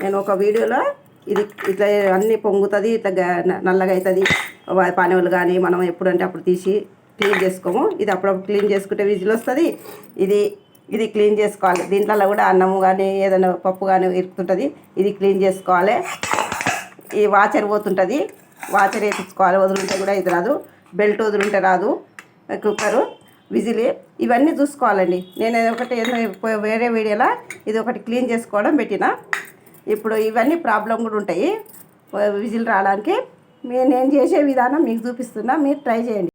నేను ఒక వీడియోలో ఇది ఇట్లా అన్నీ పొంగుతుంది, ఇట్లా నల్లగా అవుతుంది. పానీలు కానీ మనం ఎప్పుడంటే అప్పుడు తీసి క్లీన్ చేసుకోము. ఇది అప్పుడప్పుడు క్లీన్ చేసుకుంటే విజిల్ వస్తుంది. ఇది క్లీన్ చేసుకోవాలి. దీంట్లో కూడా అన్నము కానీ ఏదైనా పప్పు కానీ ఇరుకుతుంటుంది. ఇది క్లీన్ చేసుకోవాలి. ఈ వాచర్ పోతుంటుంది, వాచర్ వేయించుకోవాలి. వదులుంటే కూడా ఇది రాదు, బెల్ట్ వదులుంటే రాదు. కుక్కరు విజిల్ ఇవన్నీ చూసుకోవాలండి. నేను ఒకటి వేరే వీడియోలో ఇది ఒకటి క్లీన్ చేసుకోవడం పెట్టిన. ఇప్పుడు ఇవన్నీ ప్రాబ్లం కూడా ఉంటాయి విజిల్ రావడానికి. నేను చేసే విధానం మీకు చూపిస్తున్నా, మీరు ట్రై చేయండి.